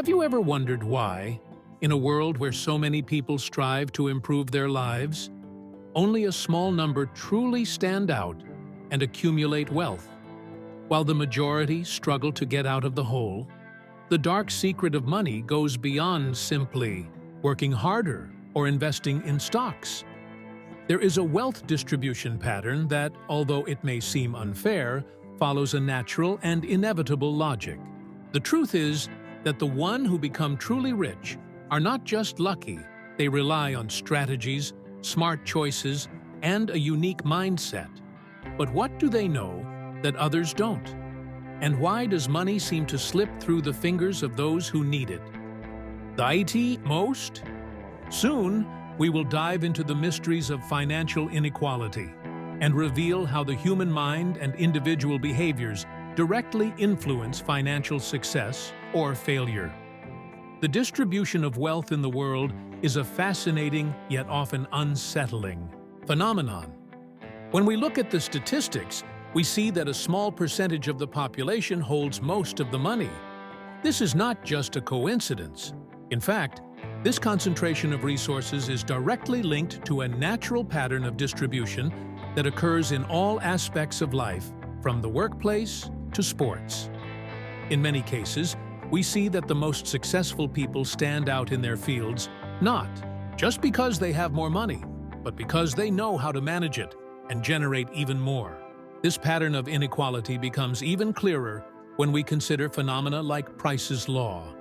Have you ever wondered why, in a world where so many people strive to improve their lives, only a small number truly stand out and accumulate wealth, while the majority struggle to get out of the hole? The dark secret of money goes beyond simply working harder or investing in stocks. There is a wealth distribution pattern that, although it may seem unfair, follows a natural and inevitable logic. The truth is that the one who become truly rich are not just lucky, they rely on strategies, smart choices, and a unique mindset. But what do they know that others don't? And why does money seem to slip through the fingers of those who need it? The IT most? Soon, we will dive into the mysteries of financial inequality and reveal how the human mind and individual behaviors directly influence financial success or failure. The distribution of wealth in the world is a fascinating yet often unsettling phenomenon. When we look at the statistics, we see that a small percentage of the population holds most of the money. This is not just a coincidence. In fact, this concentration of resources is directly linked to a natural pattern of distribution that occurs in all aspects of life, from the workplace to sports. In many cases, we see that the most successful people stand out in their fields not just because they have more money, but because they know how to manage it and generate even more. This pattern of inequality becomes even clearer when we consider phenomena like Price's Law,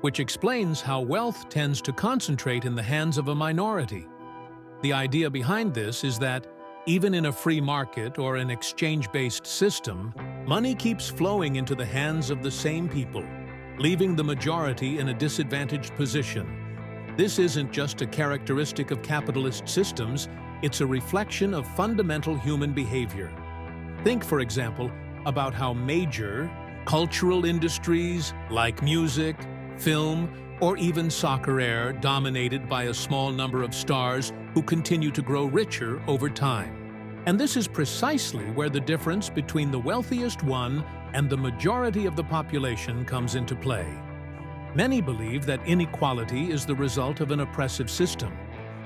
which explains how wealth tends to concentrate in the hands of a minority. The idea behind this is that even in a free market or an exchange-based system, money keeps flowing into the hands of the same people, leaving the majority in a disadvantaged position. This isn't just a characteristic of capitalist systems, it's a reflection of fundamental human behavior. Think, for example, about how major cultural industries like music, film, or even soccer are dominated by a small number of stars who continue to grow richer over time. And this is precisely where the difference between the wealthiest one and the majority of the population comes into play. Many believe that inequality is the result of an oppressive system,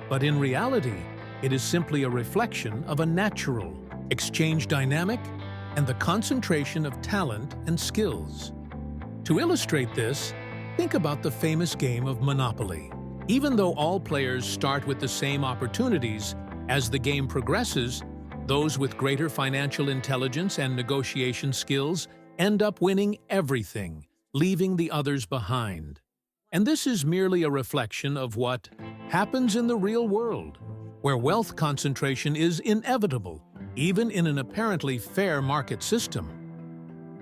but in reality, it is simply a reflection of a natural exchange dynamic and the concentration of talent and skills. To illustrate this, think about the famous game of Monopoly. Even though all players start with the same opportunities, as the game progresses, those with greater financial intelligence and negotiation skills end up winning everything, leaving the others behind. And this is merely a reflection of what happens in the real world, where wealth concentration is inevitable, even in an apparently fair market system.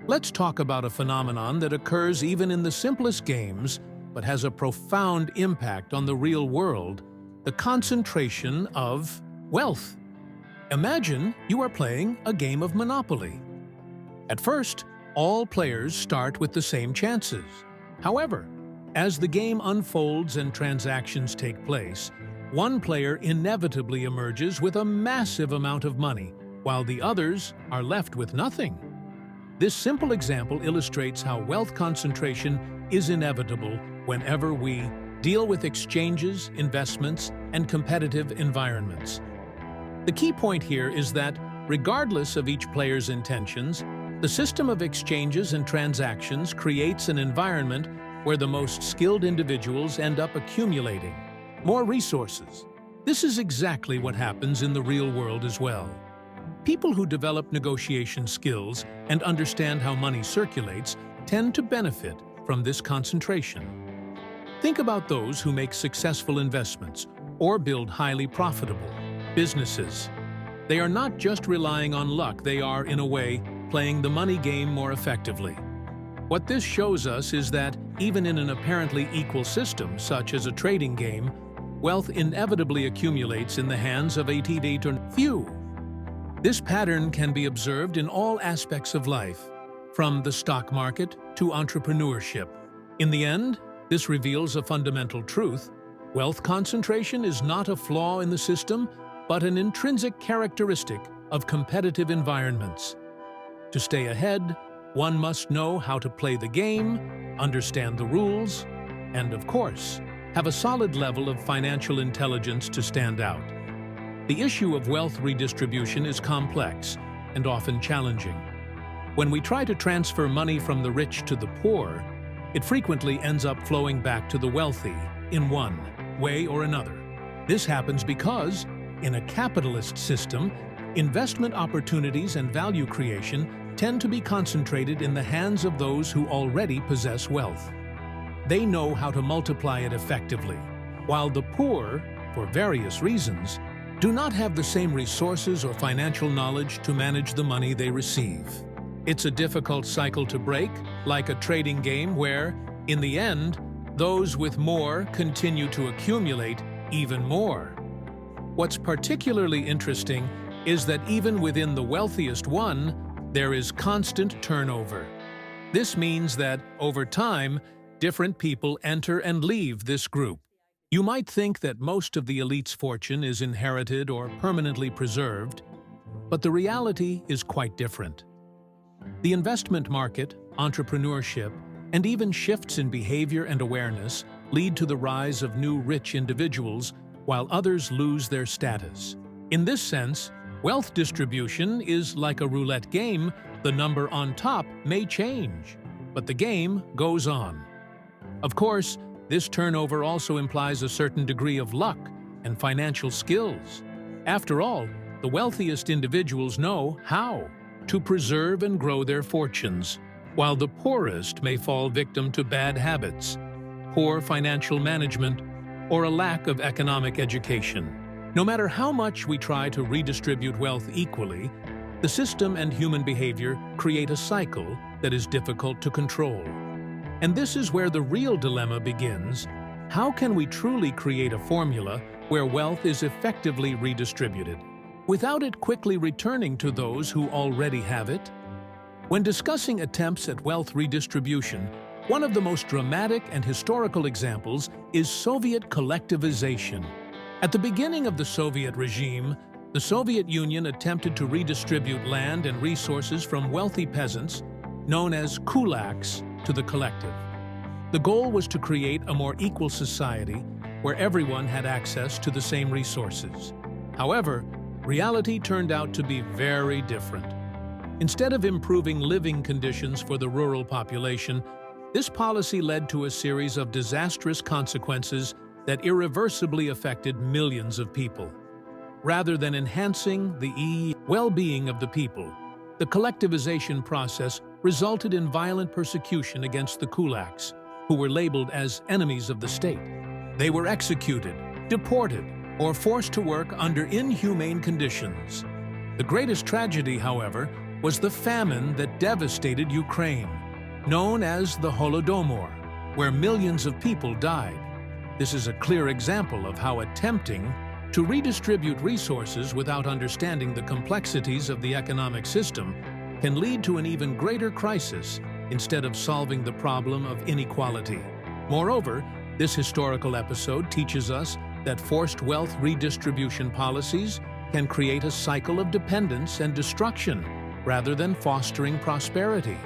Let's talk about a phenomenon that occurs even in the simplest games, but has a profound impact on the real world: the concentration of wealth. Imagine you are playing a game of Monopoly. At first, all players start with the same chances. However, as the game unfolds and transactions take place, one player inevitably emerges with a massive amount of money, while the others are left with nothing. This simple example illustrates how wealth concentration is inevitable whenever we deal with exchanges, investments, and competitive environments. The key point here is that, regardless of each player's intentions, the system of exchanges and transactions creates an environment where the most skilled individuals end up accumulating more resources. This is exactly what happens in the real world as well. People who develop negotiation skills and understand how money circulates tend to benefit from this concentration. Think about those who make successful investments or build highly profitable businesses. They are not just relying on luck, they are, in a way, playing the money game more effectively. What this shows us is that, even in an apparently equal system, such as a trading game, wealth inevitably accumulates in the hands of a few. This pattern can be observed in all aspects of life, from the stock market to entrepreneurship. In the end, this reveals a fundamental truth: wealth concentration is not a flaw in the system, but an intrinsic characteristic of competitive environments. To stay ahead, one must know how to play the game, understand the rules, and, of course, have a solid level of financial intelligence to stand out. The issue of wealth redistribution is complex and often challenging. When we try to transfer money from the rich to the poor, it frequently ends up flowing back to the wealthy in one way or another. This happens because, in a capitalist system, investment opportunities and value creation tend to be concentrated in the hands of those who already possess wealth. They know how to multiply it effectively, while the poor, for various reasons, do not have the same resources or financial knowledge to manage the money they receive. It's a difficult cycle to break, like a trading game where, in the end, those with more continue to accumulate even more. What's particularly interesting is that even within the wealthiest one, there is constant turnover. This means that, over time, different people enter and leave this group. You might think that most of the elite's fortune is inherited or permanently preserved, but the reality is quite different. The investment market, entrepreneurship, and even shifts in behavior and awareness lead to the rise of new rich individuals while others lose their status. In this sense, wealth distribution is like a roulette game. The number on top may change, but the game goes on. Of course, this turnover also implies a certain degree of luck and financial skills. After all, the wealthiest individuals know how to preserve and grow their fortunes, while the poorest may fall victim to bad habits, poor financial management, or a lack of economic education. No matter how much we try to redistribute wealth equally, the system and human behavior create a cycle that is difficult to control. And this is where the real dilemma begins. How can we truly create a formula where wealth is effectively redistributed, without it quickly returning to those who already have it? When discussing attempts at wealth redistribution, one of the most dramatic and historical examples is Soviet collectivization. At the beginning of the Soviet regime, the Soviet Union attempted to redistribute land and resources from wealthy peasants, known as kulaks, to the collective. The goal was to create a more equal society where everyone had access to the same resources. However, reality turned out to be very different. Instead of improving living conditions for the rural population, this policy led to a series of disastrous consequences that irreversibly affected millions of people. Rather than enhancing the well-being of the people, the collectivization process resulted in violent persecution against the kulaks, who were labeled as enemies of the state. They were executed, deported, or forced to work under inhumane conditions. The greatest tragedy, however, was the famine that devastated Ukraine, known as the Holodomor, where millions of people died. This is a clear example of how attempting to redistribute resources without understanding the complexities of the economic system can lead to an even greater crisis instead of solving the problem of inequality. Moreover, this historical episode teaches us that forced wealth redistribution policies can create a cycle of dependence and destruction rather than fostering prosperity.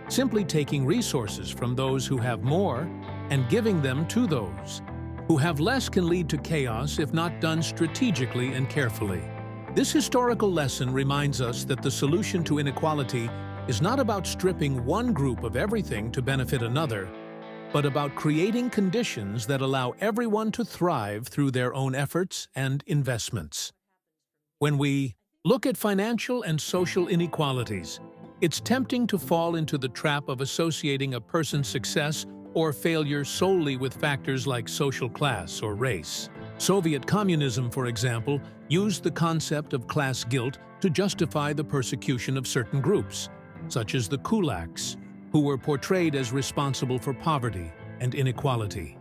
Simply taking resources from those who have more and giving them to those who have less can lead to chaos if not done strategically and carefully. This historical lesson reminds us that the solution to inequality is not about stripping one group of everything to benefit another, but about creating conditions that allow everyone to thrive through their own efforts and investments. When we look at financial and social inequalities, it's tempting to fall into the trap of associating a person's success or failure solely with factors like social class or race. Soviet communism, for example, used the concept of class guilt to justify the persecution of certain groups, such as the kulaks, who were portrayed as responsible for poverty and inequality.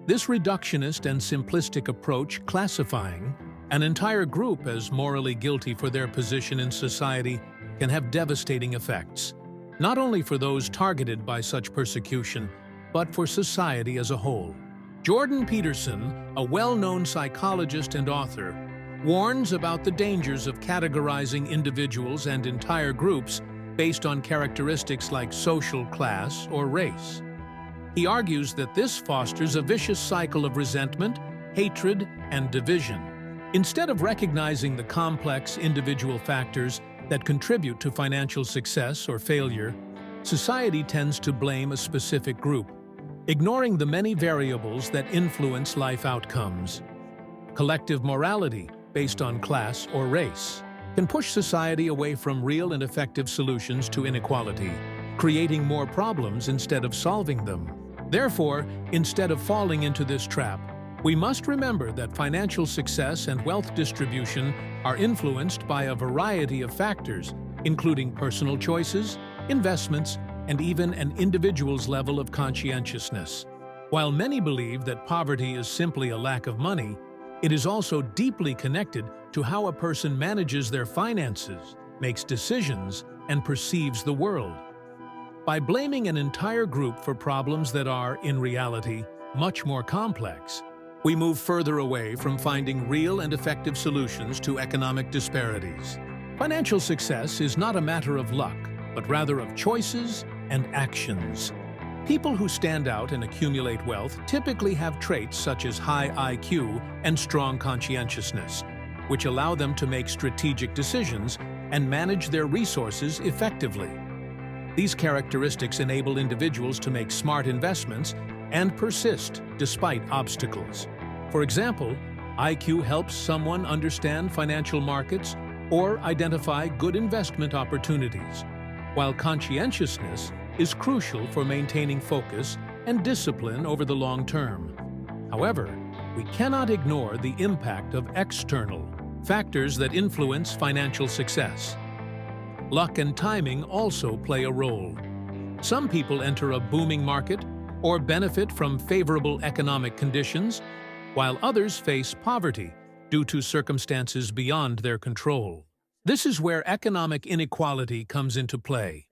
This reductionist and simplistic approach, classifying an entire group as morally guilty for their position in society, can have devastating effects, not only for those targeted by such persecution, but for society as a whole. Jordan Peterson, a well-known psychologist and author, warns about the dangers of categorizing individuals and entire groups based on characteristics like social class or race. He argues that this fosters a vicious cycle of resentment, hatred, and division. Instead of recognizing the complex individual factors that contribute to financial success or failure, society tends to blame a specific group, ignoring the many variables that influence life outcomes. Collective morality, based on class or race, can push society away from real and effective solutions to inequality, creating more problems instead of solving them. Therefore, instead of falling into this trap, we must remember that financial success and wealth distribution are influenced by a variety of factors, including personal choices, investments, and even an individual's level of conscientiousness. While many believe that poverty is simply a lack of money, it is also deeply connected to how a person manages their finances, makes decisions, and perceives the world. By blaming an entire group for problems that are, in reality, much more complex, we move further away from finding real and effective solutions to economic disparities. Financial success is not a matter of luck, but rather of choices and actions. People who stand out and accumulate wealth typically have traits such as high IQ and strong conscientiousness, which allow them to make strategic decisions and manage their resources effectively. These characteristics enable individuals to make smart investments and persist despite obstacles. For example, IQ helps someone understand financial markets or identify good investment opportunities, while conscientiousness is crucial for maintaining focus and discipline over the long term. However, we cannot ignore the impact of external factors that influence financial success. Luck and timing also play a role. Some people enter a booming market or benefit from favorable economic conditions, while others face poverty due to circumstances beyond their control. This is where economic inequality comes into play.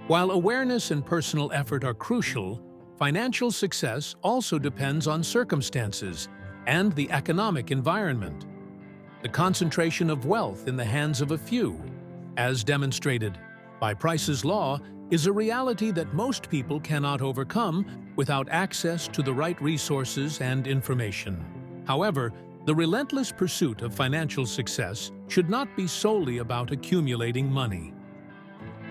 While awareness and personal effort are crucial, financial success also depends on circumstances and the economic environment. The concentration of wealth in the hands of a few, as demonstrated by Price's Law, is a reality that most people cannot overcome without access to the right resources and information. However, the relentless pursuit of financial success should not be solely about accumulating money.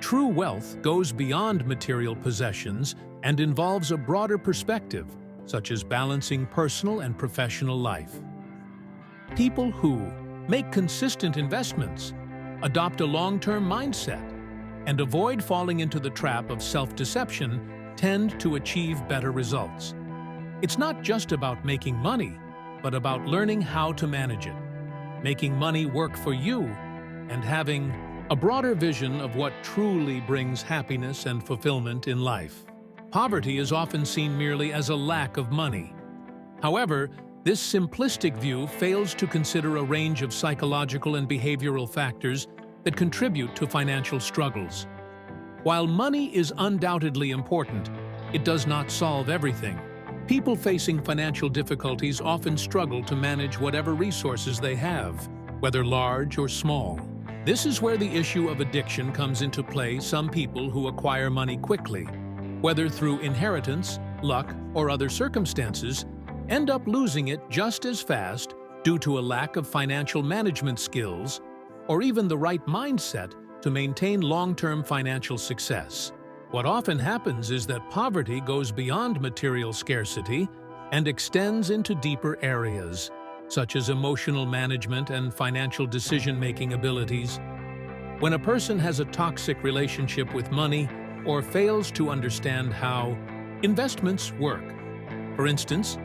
True wealth goes beyond material possessions and involves a broader perspective, such as balancing personal and professional life. People who make consistent investments, adopt a long-term mindset, and avoid falling into the trap of self-deception tend to achieve better results. It's not just about making money, but about learning how to manage it, making money work for you, and having a broader vision of what truly brings happiness and fulfillment in life. Poverty is often seen merely as a lack of money. However, this simplistic view fails to consider a range of psychological and behavioral factors that contribute to financial struggles. While money is undoubtedly important, it does not solve everything. People facing financial difficulties often struggle to manage whatever resources they have, whether large or small. This is where the issue of addiction comes into play. Some people who acquire money quickly, whether through inheritance, luck, or other circumstances, end up losing it just as fast due to a lack of financial management skills or even the right mindset to maintain long-term financial success. What often happens is that poverty goes beyond material scarcity and extends into deeper areas, such as emotional management and financial decision-making abilities. When a person has a toxic relationship with money or fails to understand how investments work, for instance,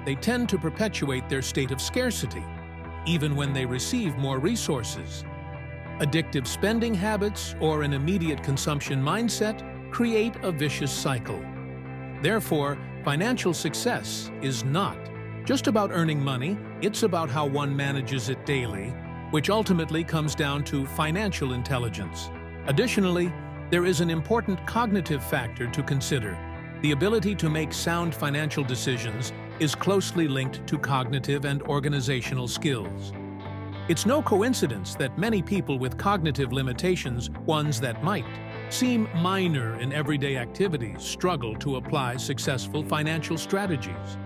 they tend to perpetuate their state of scarcity, even when they receive more resources. Addictive spending habits or an immediate consumption mindset create a vicious cycle. Therefore, financial success is not just about earning money, it's about how one manages it daily, which ultimately comes down to financial intelligence. Additionally, there is an important cognitive factor to consider. The ability to make sound financial decisions is closely linked to cognitive and organizational skills. It's no coincidence that many people with cognitive limitations, ones that might seem minor in everyday activities struggle to apply successful financial strategies.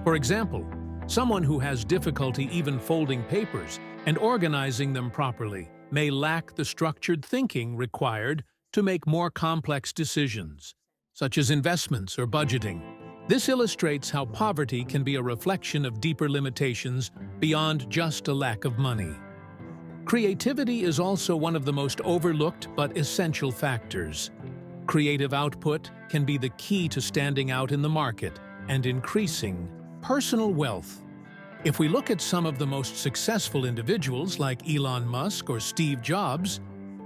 For example, someone who has difficulty even folding papers and organizing them properly may lack the structured thinking required to make more complex decisions, such as investments or budgeting. This illustrates how poverty can be a reflection of deeper limitations beyond just a lack of money. Creativity is also one of the most overlooked but essential factors. Creative output can be the key to standing out in the market and increasing personal wealth. If we look at some of the most successful individuals like Elon Musk or Steve Jobs,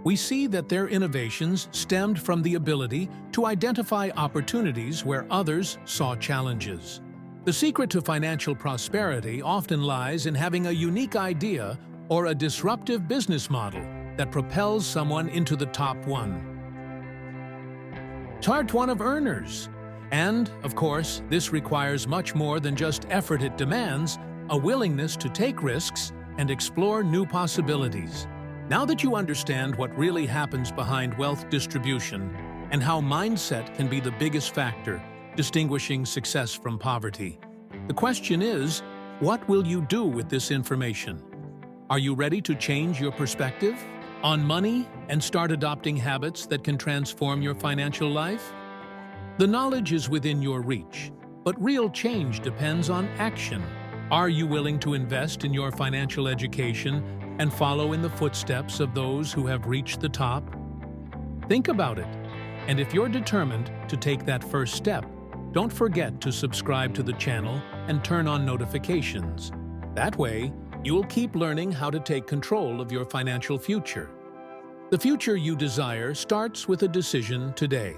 we see that their innovations stemmed from the ability to identify opportunities where others saw challenges. The secret to financial prosperity often lies in having a unique idea or a disruptive business model that propels someone into the top one. Chart one of earners. And, of course, this requires much more than just effort. It demands a willingness to take risks and explore new possibilities. Now that you understand what really happens behind wealth distribution and how mindset can be the biggest factor distinguishing success from poverty, the question is, what will you do with this information? Are you ready to change your perspective on money and start adopting habits that can transform your financial life? The knowledge is within your reach, but real change depends on action. Are you willing to invest in your financial education and follow in the footsteps of those who have reached the top? Think about it, and if you're determined to take that first step, don't forget to subscribe to the channel and turn on notifications. That way, you'll keep learning how to take control of your financial future. The future you desire starts with a decision today.